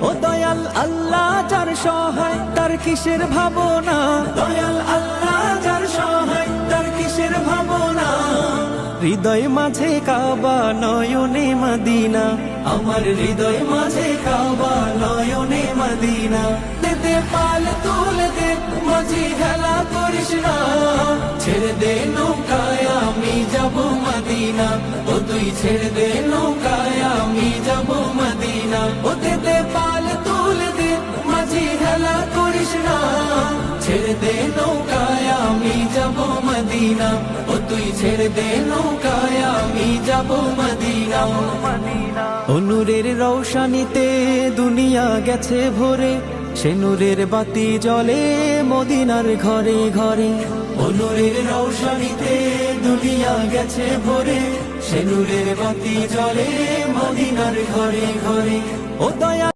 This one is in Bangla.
ও দয়াল আল্লাহ যার সহায় তার কিসের ভাবনা, দয়াল আল্লাহ যার সহায় তার কিসের ভাবনা। হৃদয় মাঝে কাবা নয়নে মদিনা, আমার হৃদয় মাঝে কাবা নয়নে মদিনা। দে পাল তুলে দে মাঝি হেলা করিস না, ছেড়ে দে নৌকায় আমি যাব মদিনা। ও তুই ছেড়ে দে নৌকায় আমি যাব মদিনা। ও দে পাল তুলে দে মাঝি হেলা করিস না, ছেড়ে দে নৌকায় আমি যাব মদিনা। ও তুই ছেড়ে দে নৌকায় আমি যাব মদিনা। নূরের রৌশানিতে দুনিয়া গেছে ভরে, সে নূরের বাতি জ্বলে মদিনার ঘরে ঘরে। নূরের রৌশানিতে দুনিয়া গেছে ভরে, সে নূরের বাতি জ্বলে মদিনার ঘরে ঘরে। ও দয়া